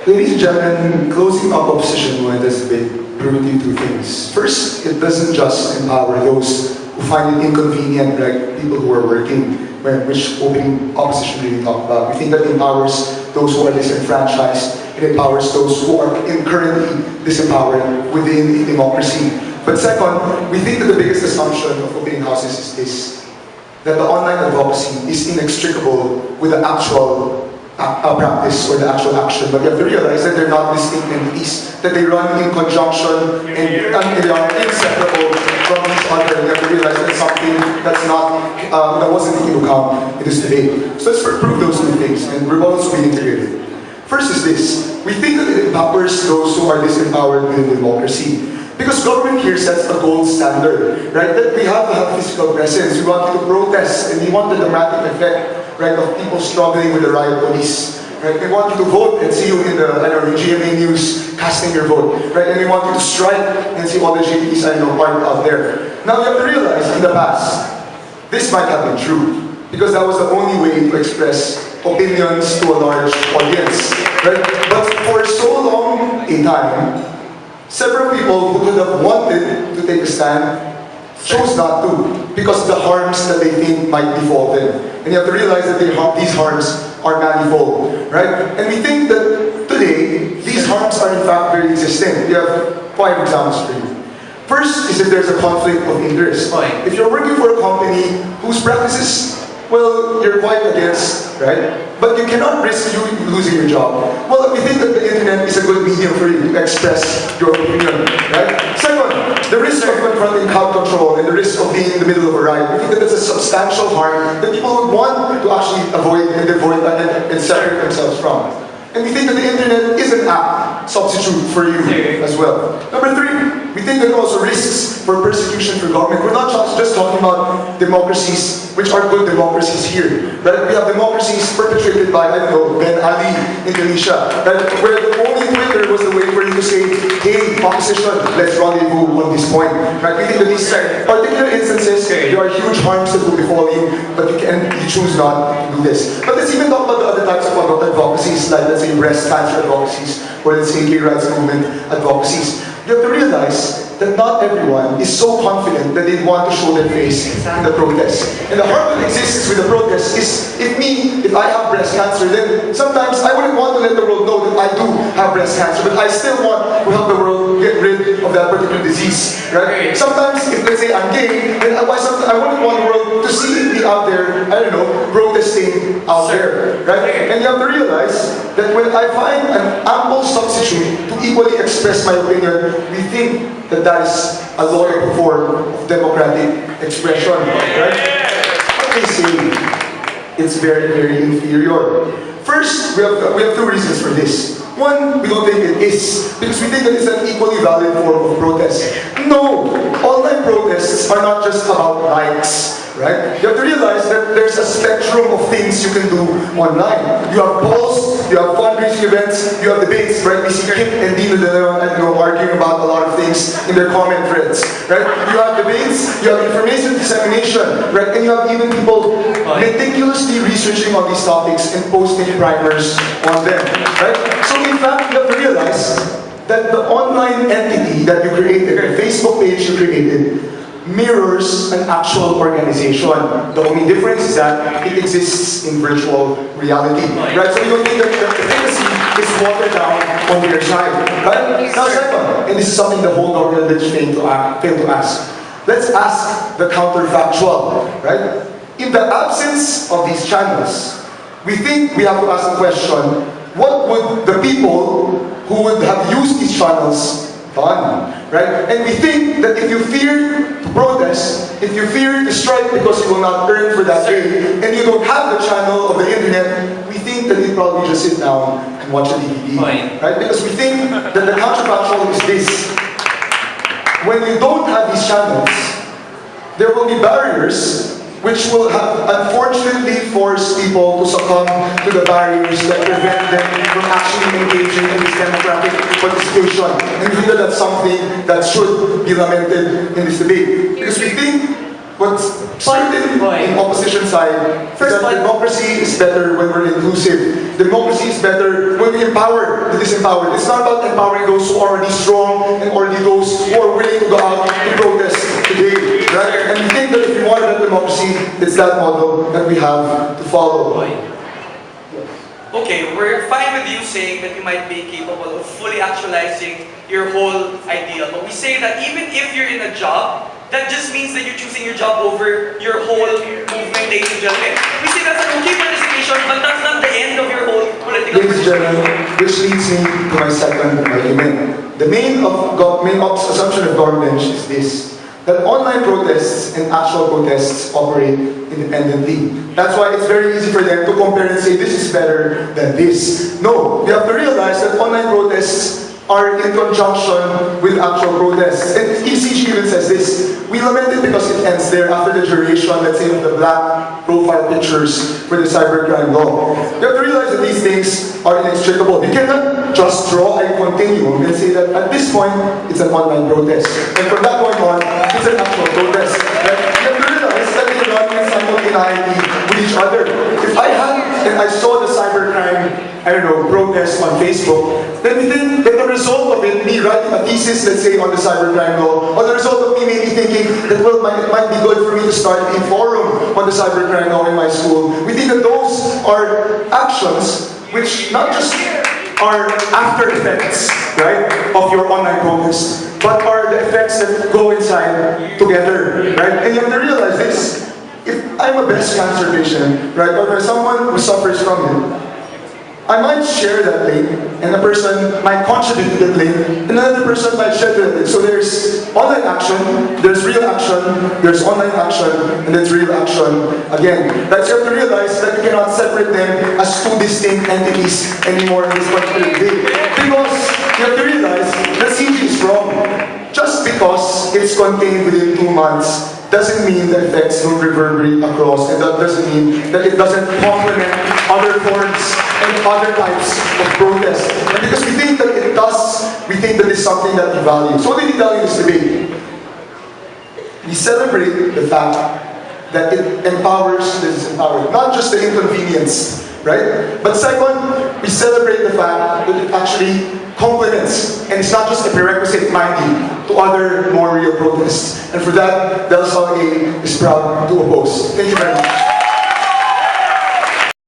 Ladies and gentlemen, closing up opposition when this debate brutally two things. First, it doesn't just empower those who find it inconvenient, like people who are working, which opening opposition really talk about. We think that it empowers those who are disenfranchised. It empowers those who are currently disempowered within a democracy. But second, we think that the biggest assumption of opening houses is this, that the online advocacy is inextricable with the actual practice or the actual action. But you have to realize that they're not distinct entities, that they run in conjunction and they are inseparable from each other. You have to realize that's something that's not, that wasn't taken into account in this debate. So let's prove those two things, and we're also being integrated. First is this, we think that it empowers those who are disempowered within democracy. Because government here sets a gold standard, right? That we have to have physical presence, we want you to protest, and we want the dramatic effect, right, of people struggling with the riot police. Right? We want you to vote and see you in the GMA News casting your vote. Right? And we want you to strike and see all the GPs part out there. Now you have to realize in the past, this might have been true. Because that was the only way to express opinions to a large audience. Right? But for so long a time, several people who could have wanted to take a stand chose not to because of the harms that they think might befall them. And you have to realize that these harms are manifold, right? And we think that today, these harms are in fact very existent. We have 5 examples for you. First is if there's a conflict of interest. If you're working for a company whose practices, well, you're quite against, right? But you cannot risk you losing your job. Well, we think that the internet is a good medium for you to express your opinion, right? Second, the risk of confronting crowd control and the risk of being in the middle of a riot. We think that that's a substantial harm that people would want to actually avoid and separate themselves from. And we think that the internet is an apt substitute for you as well. Number 3, we think there are also risks for persecution for government. We're not just talking about democracies, which are good democracies here. Right? We have democracies perpetrated by, Ben Ali, Indonesia, right? Where the only Twitter was the way for you to say, hey, opposition, let's rendezvous on this point. Right? We think that these particular instances, there are huge harms that will befall you, but you choose not to do this. But let's even talk about the other types of advocacies, like let's say breast cancer advocacies, or let's say gay rights movement advocacies. You have to realize that not everyone is so confident that they want to show their face in the protest. And the harm that exists with the protest is, if I have breast cancer, then sometimes I wouldn't want to let the world know that I do have breast cancer, but I still want to help the world get rid of that particular disease, right? Sometimes, if let's say I'm gay, then I wouldn't want the world to see me out there, protesting out there, right? And you have to realize that when I find an ample substitute to equally express my opinion, we think that that is a lower form of democratic expression, right? But they say it's very, very inferior. First, we have 2 reasons for this. One, we don't think it is, because we think that it's an equally valid form of protest. No, online protests are not just about likes. Right? You have to realize that there's a spectrum of things you can do online. You have polls, you have fundraising events, you have debates, right? We see Kip and Dino arguing about a lot of things in their comment threads, right? You have debates, you have information dissemination, right? And you have even people meticulously researching on these topics and posting primers on them, right? So in fact, you have to realize that the online entity that you created, the Facebook page you created, mirrors an actual organization. The only difference is that it exists in virtual reality. Right? So you don't think that the efficacy is watered down on your side. Right? Now second, and this is something the whole government failed to ask. Let's ask the counterfactual. Right? In the absence of these channels, we think we have to ask the question, what would the people who would have used these channels done, right? And we think that if you fear to protest, if you fear to strike because you will not earn for that day, and you don't have the channel of the internet, we think that you probably just sit down and watch a DVD, right? Because we think that the counterfactual is this. When you don't have these channels, there will be barriers which will have unfortunately force people to succumb to the barriers that prevent them from actually engaging in this democratic participation. And we think that that's something that should be lamented in this debate. Because we think what's certain in opposition side is that democracy is better when we're inclusive. Democracy is better when we empower the disempowered. It's not about empowering those who are already strong and already those who are willing to go out to protest today. Right? And we think that if we want that democracy, it's that model that we have to follow. Okay, we're fine with you saying that you might be capable of fully actualizing your whole ideal. But we say that even if you're in a job, that just means that you're choosing your job over your whole movement, ladies and gentlemen. We say that's an okay participation, but that's not the end of your whole political Ladies and gentlemen, which leads me to my second argument. The main assumption of government is this, that online protests and actual protests operate independently. That's why it's very easy for them to compare and say this is better than this. No, you have to realize that online protests are in conjunction with actual protests. And ECG even says this, we lament it because it ends there after the duration, let's say, of the black profile pictures for the cybercrime law. You have to realize that these things are inextricable. You cannot just draw a continuum and say that at this point, it's an online protest. And from that point on, it's an actual protest. And you have to realize that they run simultaneously with each other. If I had and I saw the cybercrime, protest on Facebook, then we think that the result of it, me writing a thesis, let's say, on the cybercrime law, or the result of me maybe thinking that, well, it might be good for me to start a forum on the cybercrime law in my school. We think that those are actions which not just are after effects, right, of your online protest, but are the effects that go inside together, right? And you have to realize this. If I'm a breast cancer patient, right, or there's someone who suffers from it, I might share that link, and a person might contribute to that link, and another person might share that link. So there's online action, there's real action, there's online action, and there's real action again. Right? So you have to realize that you cannot separate them as two distinct entities anymore in this particular day. Because you have to realize that CG is wrong. Just because it's contained within 2 months doesn't mean the effects don't reverberate across, and that doesn't mean that it doesn't complement other forms and other types of protest. And because we think that it does, we think that it's something that we value. So what did we value this debate? We celebrate the fact that it empowers the disempowered, not just the inconvenience, right? But second, we celebrate the fact that it actually complements, and it's not just a prerequisite finding to other more real protests. And for that, Del Sol A is proud to oppose. Thank you very much.